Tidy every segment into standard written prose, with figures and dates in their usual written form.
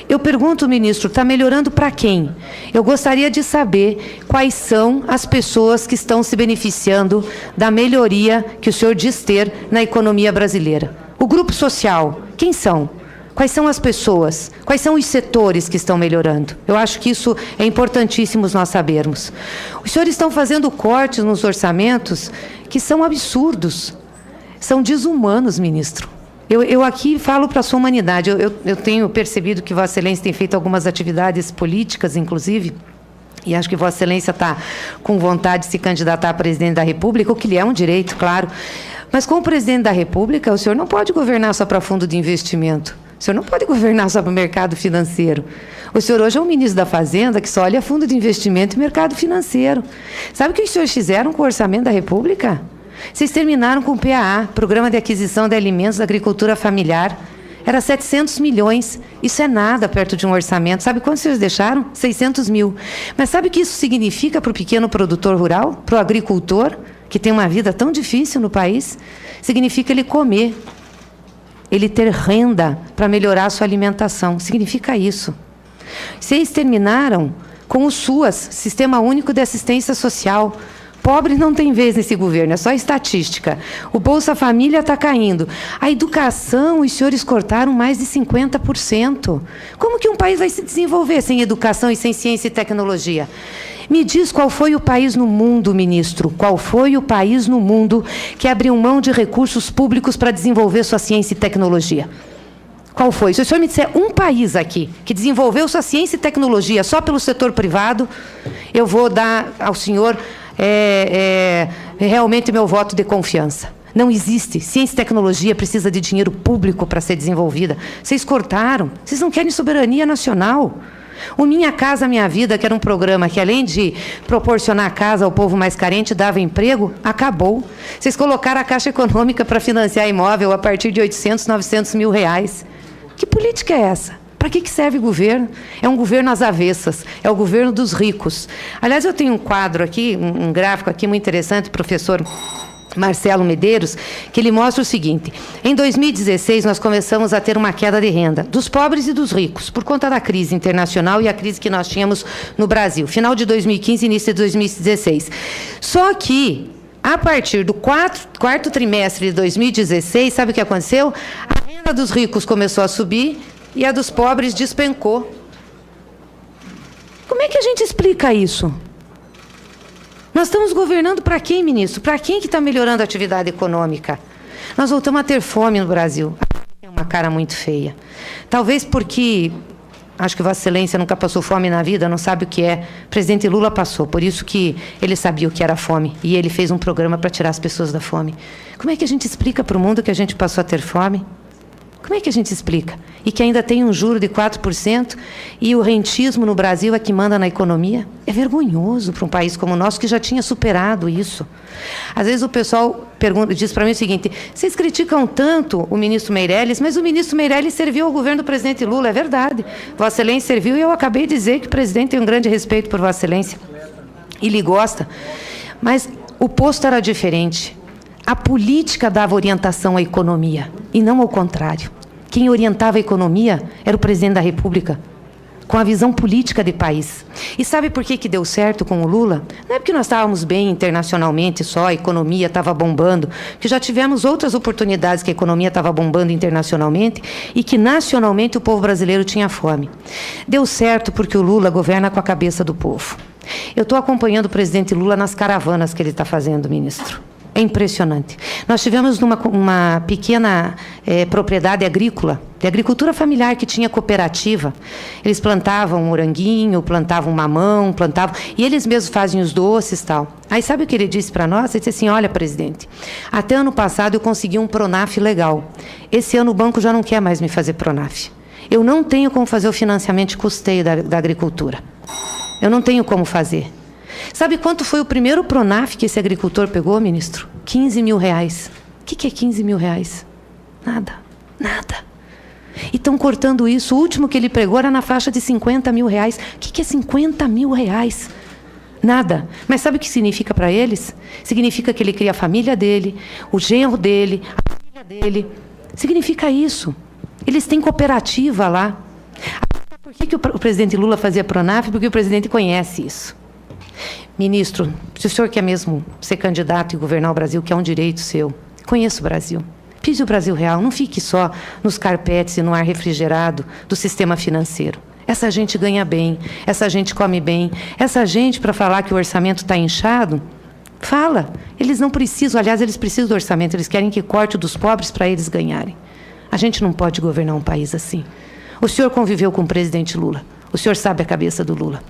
Eu pergunto, ministro, está melhorando para quem? Eu gostaria de saber quais são as pessoas que estão se beneficiando da melhoria que o senhor diz ter na economia brasileira. O grupo social, quem são? Quais são as pessoas? Quais são os setores que estão melhorando? Eu acho que isso é importantíssimo nós sabermos. Os senhores estão fazendo cortes nos orçamentos que são absurdos, são desumanos, ministro. Eu aqui falo para a sua humanidade. Eu tenho percebido que Vossa Excelência tem feito algumas atividades políticas, inclusive, e acho que Vossa Excelência está com vontade de se candidatar a presidente da República, o que lhe é um direito, claro. Mas, como presidente da República, o senhor não pode governar só para fundo de investimento. O senhor não pode governar só para o mercado financeiro. O senhor hoje é um ministro da Fazenda que só olha fundo de investimento e mercado financeiro. Sabe o que os senhores fizeram com o orçamento da República? Vocês terminaram com o PAA, Programa de Aquisição de Alimentos da Agricultura Familiar. Era 700 milhões. Isso é nada perto de um orçamento. Sabe quantos vocês deixaram? 600 mil. Mas sabe o que isso significa para o pequeno produtor rural? Para o agricultor, que tem uma vida tão difícil no país? Significa ele comer. Ele ter renda para melhorar a sua alimentação. Significa isso. Vocês terminaram com o SUAS, Sistema Único de Assistência Social. Pobre não tem vez nesse governo, é só estatística. O Bolsa Família está caindo. A educação, os senhores cortaram mais de 50%. Como que um país vai se desenvolver sem educação e sem ciência e tecnologia? Me diz qual foi o país no mundo, ministro, qual foi o país no mundo que abriu mão de recursos públicos para desenvolver sua ciência e tecnologia? Qual foi? Se o senhor me disser um país aqui que desenvolveu sua ciência e tecnologia só pelo setor privado, eu vou dar ao senhor realmente meu voto de confiança. Não existe. Ciência e tecnologia precisa de dinheiro público para ser desenvolvida. Vocês cortaram. Vocês não querem soberania nacional. O Minha Casa Minha Vida, que era um programa que, além de proporcionar casa ao povo mais carente, dava emprego, acabou. Vocês colocaram a Caixa Econômica para financiar imóvel a partir de 800, 900 mil reais. Que política é essa? Para que serve o governo? É um governo às avessas, é o governo dos ricos. Aliás, eu tenho um quadro aqui, um gráfico aqui muito interessante, professor Marcelo Medeiros, que ele mostra o seguinte: em 2016 nós começamos a ter uma queda de renda dos pobres e dos ricos, por conta da crise internacional e a crise que nós tínhamos no Brasil, final de 2015 e início de 2016. Só que, a partir do quarto trimestre de 2016, sabe o que aconteceu? A renda dos ricos começou a subir e a dos pobres despencou. Como é que a gente explica isso? Nós estamos governando para quem, ministro? Para quem que está melhorando a atividade econômica? Nós voltamos a ter fome no Brasil. É uma cara muito feia. Talvez porque, acho que Vossa Excelência nunca passou fome na vida, não sabe o que é. O presidente Lula passou, por isso que ele sabia o que era fome. E ele fez um programa para tirar as pessoas da fome. Como é que a gente explica para o mundo que a gente passou a ter fome? Como é que a gente explica? E que ainda tem um juro de 4% e o rentismo no Brasil é que manda na economia? É vergonhoso para um país como o nosso, que já tinha superado isso. Às vezes o pessoal diz para mim o seguinte: vocês criticam tanto o ministro Meirelles, mas o ministro Meirelles serviu ao governo do presidente Lula. É verdade. Vossa Excelência serviu e eu acabei de dizer que o presidente tem um grande respeito por Vossa Excelência. E lhe gosta. Mas o posto era diferente. A política dava orientação à economia, e não ao contrário. Quem orientava a economia era o presidente da República, com a visão política de país. E sabe por que deu certo com o Lula? Não é porque nós estávamos bem internacionalmente só, a economia estava bombando, que já tivemos outras oportunidades que a economia estava bombando internacionalmente e que nacionalmente o povo brasileiro tinha fome. Deu certo porque o Lula governa com a cabeça do povo. Eu estou acompanhando o presidente Lula nas caravanas que ele está fazendo, ministro. É impressionante. Nós tivemos uma pequena propriedade agrícola, de agricultura familiar, que tinha cooperativa. Eles plantavam moranguinho, plantavam mamão, e eles mesmos fazem os doces e tal. Aí sabe o que ele disse para nós? Ele disse assim: olha, presidente, até ano passado eu consegui um Pronaf legal. Esse ano o banco já não quer mais me fazer Pronaf. Eu não tenho como fazer o financiamento de custeio da agricultura. Eu não tenho como fazer. Sabe quanto foi o primeiro Pronaf que esse agricultor pegou, ministro? 15 mil reais. O que é 15 mil reais? Nada, nada. E estão cortando isso. O último que ele pegou era na faixa de 50 mil reais. O que é 50 mil reais? Nada. Mas sabe o que significa para eles? Significa que ele cria a família dele, o genro dele, a filha dele. Significa isso. Eles têm cooperativa lá. A Por que o presidente Lula fazia Pronaf? Porque o presidente conhece isso. Ministro, se o senhor quer mesmo ser candidato e governar o Brasil, que é um direito seu, conheça o Brasil. Pise o Brasil real, não fique só nos carpetes e no ar refrigerado do sistema financeiro. Essa gente ganha bem, essa gente come bem, essa gente, para falar que o orçamento está inchado, fala. Eles não precisam, aliás, eles precisam do orçamento, eles querem que corte o dos pobres para eles ganharem. A gente não pode governar um país assim. O senhor conviveu com o presidente Lula, o senhor sabe a cabeça do Lula.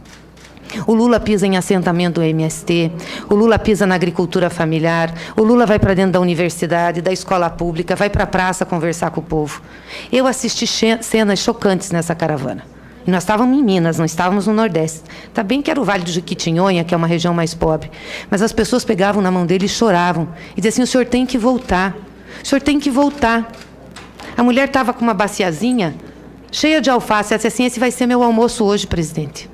O Lula pisa em assentamento do MST, o Lula pisa na agricultura familiar, o Lula vai para dentro da universidade, da escola pública, vai para a praça conversar com o povo. Eu assisti cenas chocantes nessa caravana. E nós estávamos em Minas, não estávamos no Nordeste. Está bem que era o Vale do Jequitinhonha, que é uma região mais pobre. Mas as pessoas pegavam na mão dele e choravam. E diziam assim, o senhor tem que voltar. O senhor tem que voltar. A mulher estava com uma baciazinha cheia de alface. Ela disse assim, esse vai ser meu almoço hoje, presidente.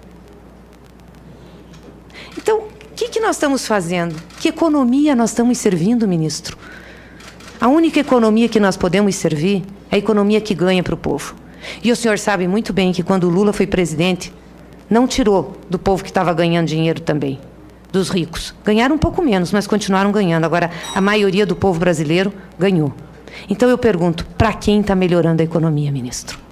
Então, o que nós estamos fazendo? Que economia nós estamos servindo, ministro? A única economia que nós podemos servir é a economia que ganha para o povo. E o senhor sabe muito bem que quando o Lula foi presidente, não tirou do povo que estava ganhando dinheiro também, dos ricos. Ganharam um pouco menos, mas continuaram ganhando. Agora, a maioria do povo brasileiro ganhou. Então eu pergunto, para quem está melhorando a economia, ministro?